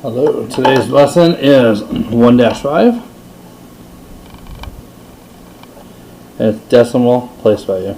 Hello, today's lesson is 1-5. And it's decimal place value.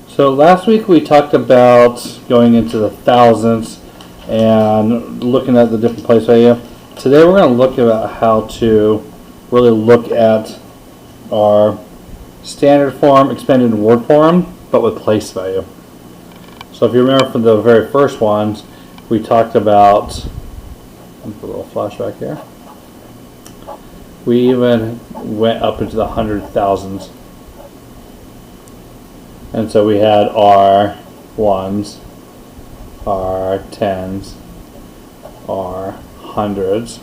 So last week we talked about going into the thousands and looking at the different place value. Today we're going to look at how to really look at our standard form, expanded word form, but with place value. So if you remember from the very first ones, we talked about, I'll put a little flashback here, we even went up into the hundred thousands. And so we had our ones, our tens, our hundreds.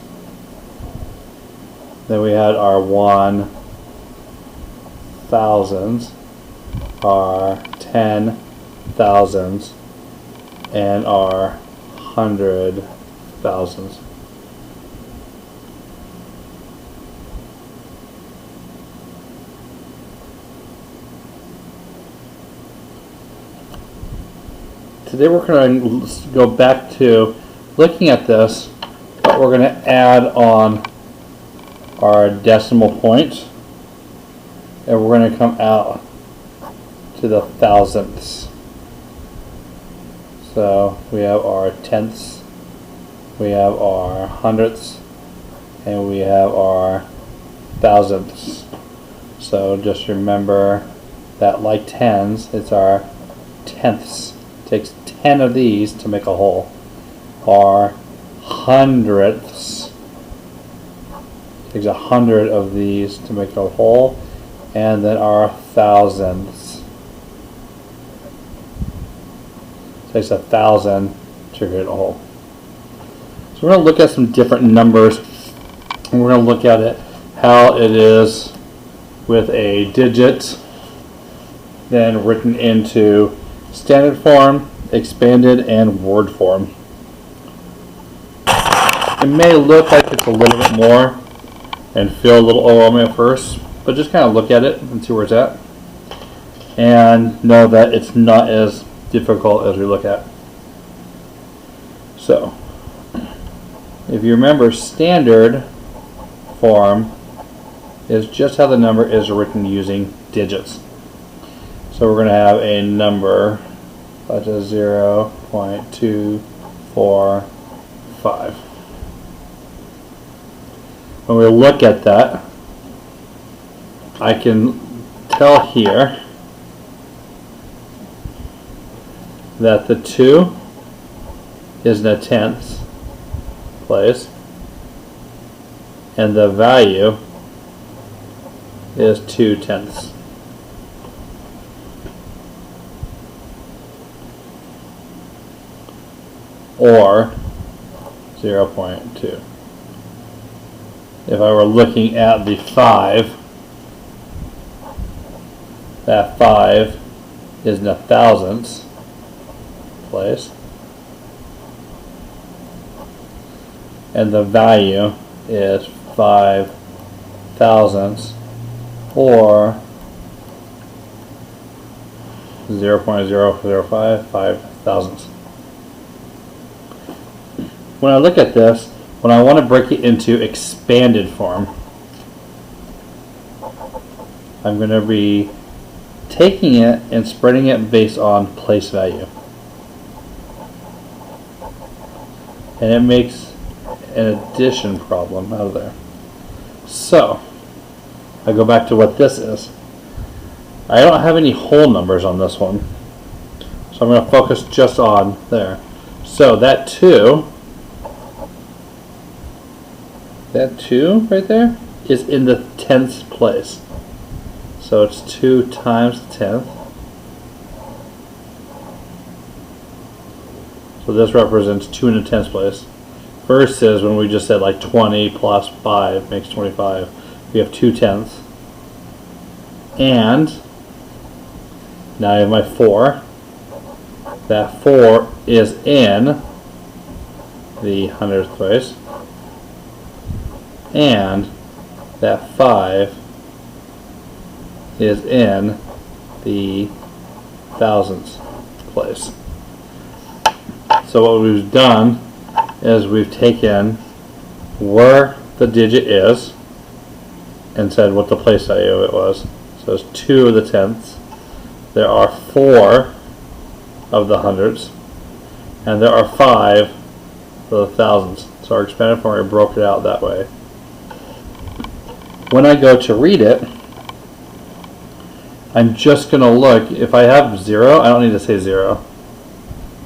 Then we had our 1,000s, our 10,000s, and our 100,000s. Today we're going to go back to looking at this, but we're going to add on our decimal point, and we're going to come out to the thousandths. So we have our tenths, we have our hundredths, and we have our thousandths. So just remember that, like tens, it's our tenths. It takes 10 of these to make a whole. Our hundredths takes 100 of these to make a whole, and then our thousandths takes 1,000 to create a whole. So we're going to look at some different numbers, and we're going to look at it how it is with a digit, then written into standard form, expanded, and word form. It may look like it's a little bit more and feel a little overwhelming at first, but just kind of look at it and see where it's at, and know that it's not as difficult as we look at. So, if you remember, standard form is just how the number is written using digits. So we're going to have a number such as 0.245. When we look at that, I can tell here that the 2 is in a tenths place, and the value is 2/10. Or 0.2. If I were looking at the 5, that 5 is in a thousandths place, and the value is 5 thousandths, or 0.005, 5 thousandths. When I look at this, when I want to break it into expanded form, I'm going to be taking it and spreading it based on place value. And it makes an addition problem out of there. So, I go back to what this is. I don't have any whole numbers on this one, so I'm going to focus just on there. So that 2 right there is in the tenths place. So it's 2 times the tenth. So this represents 2 in the tenths place. Versus when we just said like 20 plus 5 makes 25. We have 2/10. And now I have my 4. That 4 is in the hundredth place, and that 5 is in the thousandths place. So what we've done is we've taken where the digit is and said what the place value of it was. So it's 2 of the tenths, there are 4 of the hundredths, and there are 5 of the thousandths. So our expanded formula broke it out that way. When I go to read it, I'm just going to look. If I have 0, I don't need to say 0.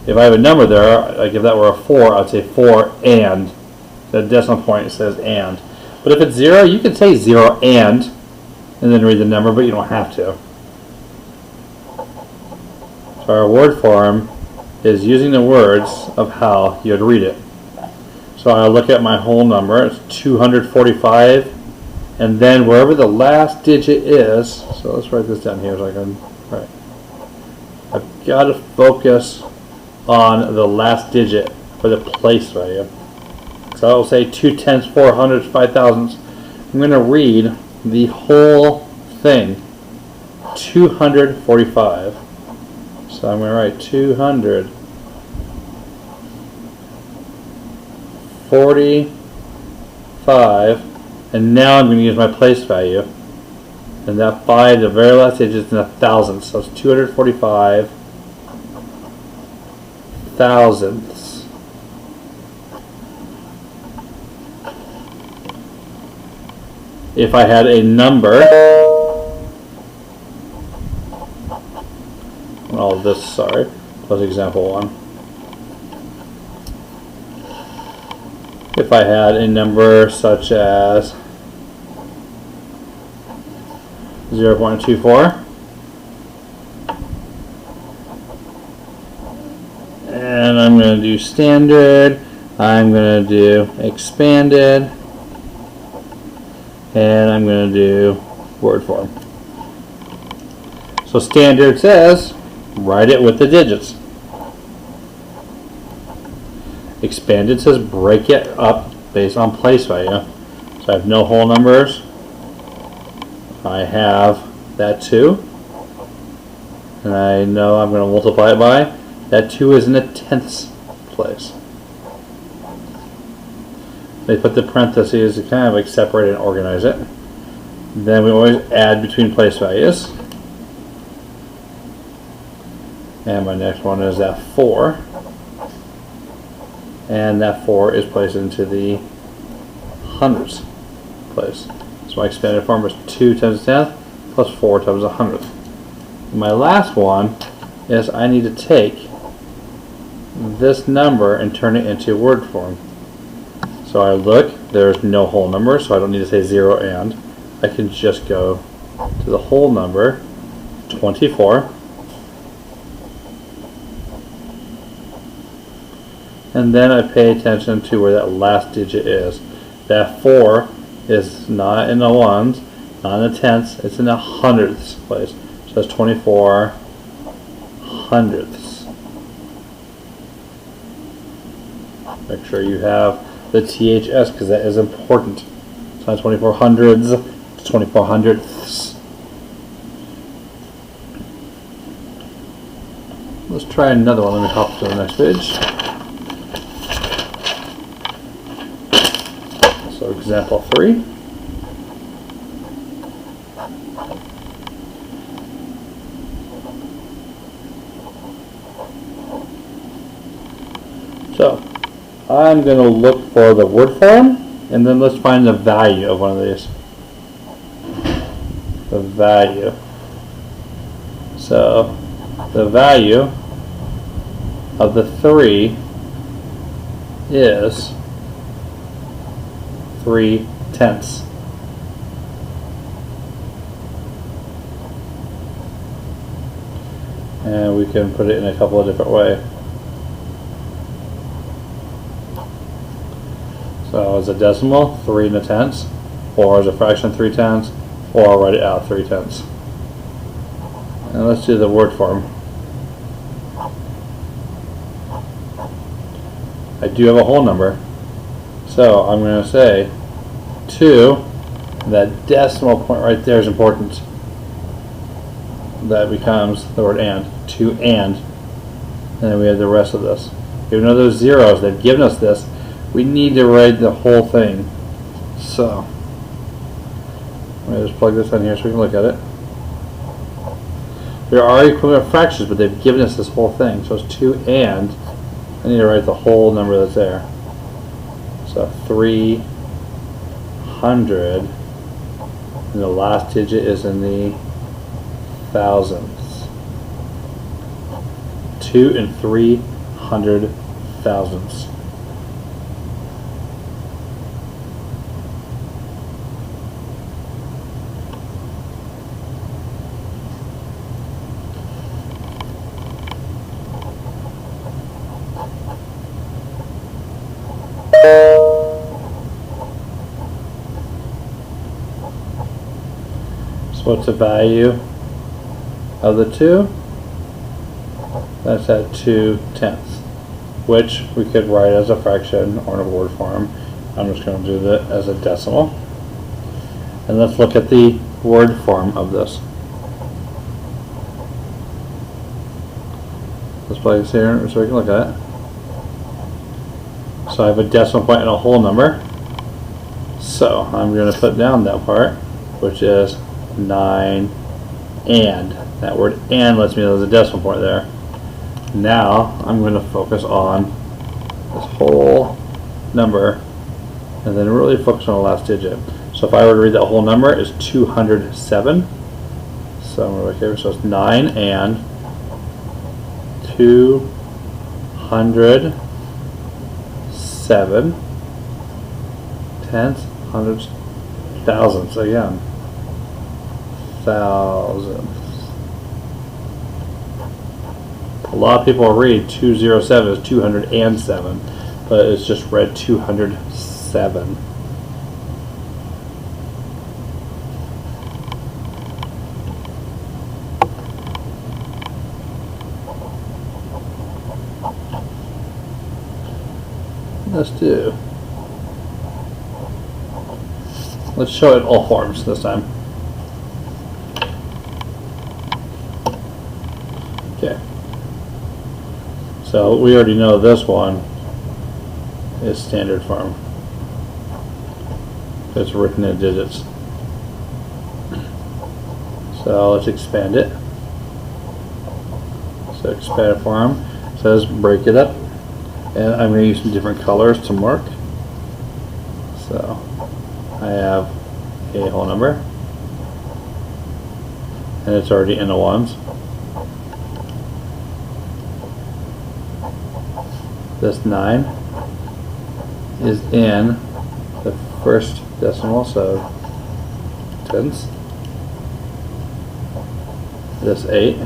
If I have a number there, like if that were a 4, I'd say 4 and. The decimal point says and. But if it's 0, you can say 0 and then read the number, but you don't have to. So our word form is using the words of how you'd read it. So I look at my whole number, it's 245, and then wherever the last digit is, so let's write this down here so I can write. I've got to focus on the last digit for the place value. So I'll say 2 tenths, 4 hundredths, 5 thousandths. I'm going to read the whole thing, 245. So I'm going to write 245, and now I'm going to use my place value. And that 5, the very last digit, is in the thousandths. So it's 245 thousandths. If I had a number, all of this, sorry, was example 1. If I had a number such as 0.24, and I'm going to do standard, I'm going to do expanded, and I'm going to do word form. So standard says write it with the digits. Expanded says break it up based on place value. So I have no whole numbers. I have that 2, and I know I'm going to multiply it by. That 2 is in the tenths place. They put the parentheses to kind of like separate and organize it. Then we always add between place values. And my next one is that 4. And that 4 is placed into the hundredths place. So my expanded form is 2 times a tenth plus 4 times a hundredth. My last one is I need to take this number and turn it into word form. So I look, there's no whole number, so I don't need to say 0 and. I can just go to the whole number, 24. And then I pay attention to where that last digit is. That 4 is not in the ones, not in the tenths, it's in the hundredths place. So that's 24 hundredths. Make sure you have the THS because that is important. It's not 24 hundreds, it's 24 hundredths. Let's try another one. Let me hop to the next page. So example 3. So I'm going to look for the word form, and then let's find the value of one of these. The value. So the value of the 3 is 3 tenths. And we can put it in a couple of different ways. So as a decimal, 3 in the tenths, or as a fraction, 3 tenths, or I'll write it out 3 tenths. And let's do the word form. I do have a whole number. So I'm going to say 2, that decimal point right there is important. That becomes the word and. 2 and then we have the rest of this. Even though those zeros, they've given us this, we need to write the whole thing. So let me just plug this in here so we can look at it. There are equivalent fractions, but they've given us this whole thing. So it's 2 and I need to write the whole number that's there. So 300, and the last digit is in the thousands. 2 and 300 thousandths. So what's the value of the 2? That's at 2/10, which we could write as a fraction or in a word form. I'm just going to do that as a decimal. And let's look at the word form of this. Let's plug this here so we can look at it. So I have a decimal point and a whole number. So I'm going to put down that part, which is 9 and. That word and lets me know there's a decimal point there. Now I'm going to focus on this whole number and then really focus on the last digit. So if I were to read that whole number, it's 207. So I'm going to look here. So it's 9 and 207 tenths, hundreds, thousandths again. Thousandths. A lot of people read 207 as 207, but it's just read 207. Let's show it all forms this time. Okay. So we already know this one is standard form. It's written in digits. So let's expand it. So expanded form says break it up. And I'm going to use some different colors to mark. So I have a whole number. And it's already in the ones. This 9 is in the first decimal, so tenths. This 8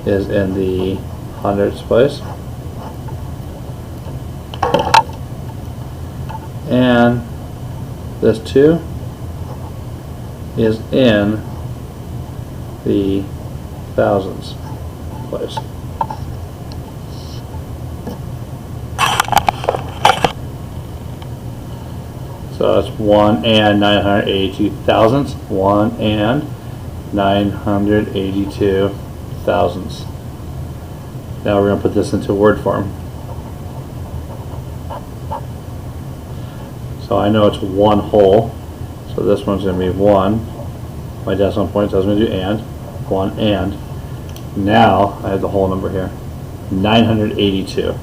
is in the hundredths place. And this 2 is in the thousandths place. So that's 1 and 982 thousandths. 1 and 982 thousandths. Now we're going to put this into word form. So I know it's 1 whole. So this one's going to be 1. My decimal point tells me to do and. 1 and. Now I have the whole number here. 982.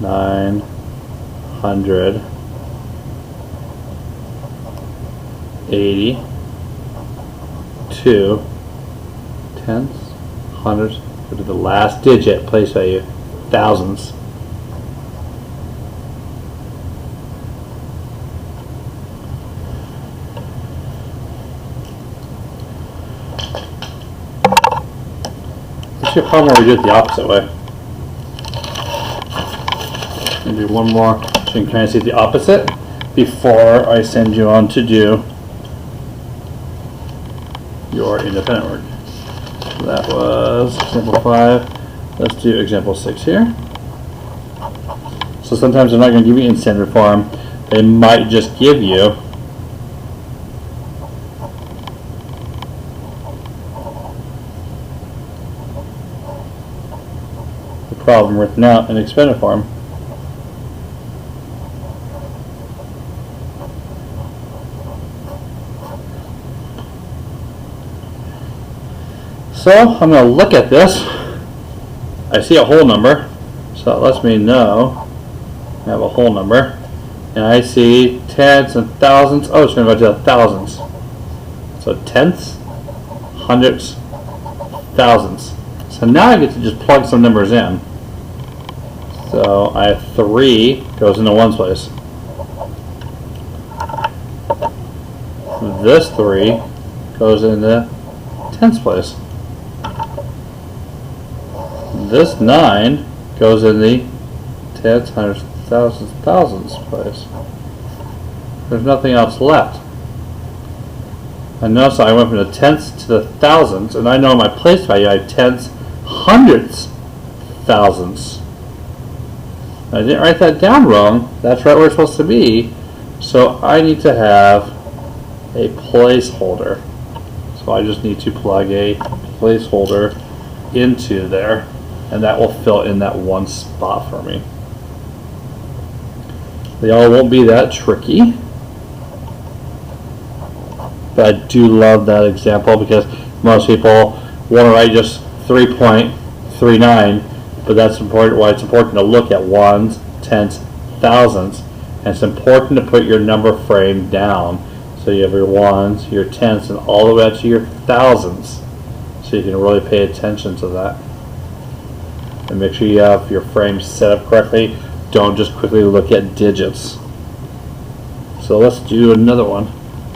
982 tenths, hundreds, go to the last digit, place value, thousandths. Let's see a problem where we do it the opposite way. And do one more so you can kind of see the opposite before I send you on to do your independent work. So that was example 5. Let's do example 6 here. So sometimes they're not going to give you in standard form. They might just give you the problem written out in expanded form. So I'm going to look at this. I see a whole number, so it lets me know I have a whole number. And I see tenths and thousands. Oh, it's going to go to the thousands. So tenths, hundredths, thousands. So now I get to just plug some numbers in. So I have 3 goes into ones place. This 3 goes into tenths place. This 9 goes in the tenths, hundredths, thousands place. There's nothing else left. And notice I went from the tenths to the thousands, and I know my place value I have tenths, hundredths, thousands. I didn't write that down wrong. That's right where it's supposed to be. So I need to have a placeholder. So I just need to plug a placeholder into there, and that will fill in that one spot for me. They all won't be that tricky, but I do love that example because most people want to write just 3.39, but that's important. Why it's important to look at ones, tenths, thousands, and it's important to put your number frame down. So you have your ones, your tenths, and all the way up to your thousands, so you can really pay attention to that. And make sure you have your frame set up correctly. Don't just quickly look at digits. So let's do another one.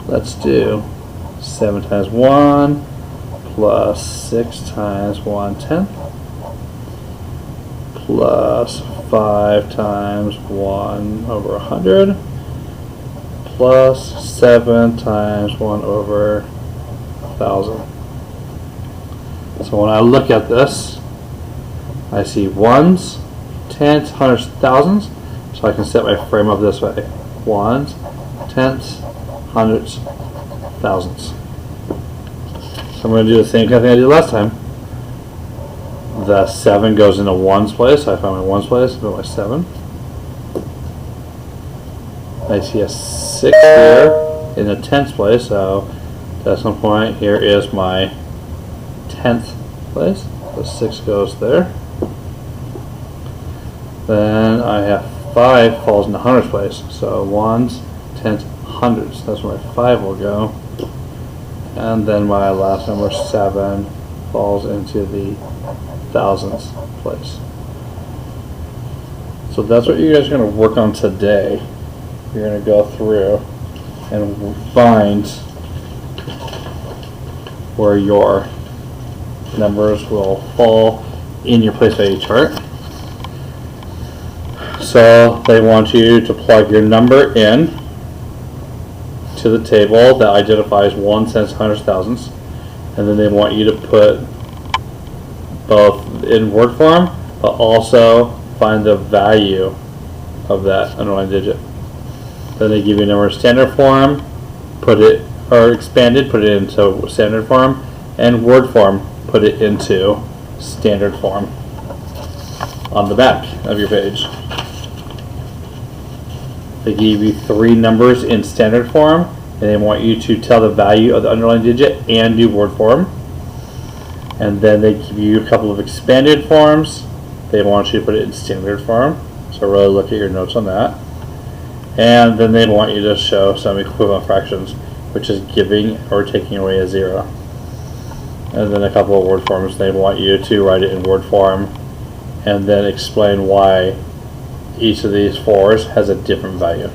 Let's do 7 times 1 plus 6 times 1/10 plus 5 times 1 over 100 plus 7 times 1 over 1,000. So when I look at this, I see ones, tenths, hundredths, thousands, so I can set my frame up this way. Ones, tenths, hundredths, thousands. So I'm going to do the same kind of thing I did last time. The 7 goes into ones place, so I find my ones place, put my 7. I see a 6 here in the tenths place, so at some point here is my 10th place. The 6 goes there. Then I have 5 falls in the hundredths place. So ones, tenths, hundredths. That's where my 5 will go. And then my last number 7 falls into the thousands place. So that's what you guys are going to work on today. You're going to go through and find where your numbers will fall in your place value chart. So they want you to plug your number in to the table that identifies ones, tenths, hundredths, thousands, and then they want you to put both in word form, but also find the value of that underlying digit. Then they give you a number in standard form, put it, or expanded, put it into standard form, and word form, put it into standard form on the back of your page. They give you 3 numbers in standard form, and they want you to tell the value of the underlying digit and do word form. And then they give you a couple of expanded forms. They want you to put it in standard form, so really look at your notes on that. And then they want you to show some equivalent fractions, which is giving or taking away a 0. And then a couple of word forms. They want you to write it in word form and then explain why each of these 4s has a different value.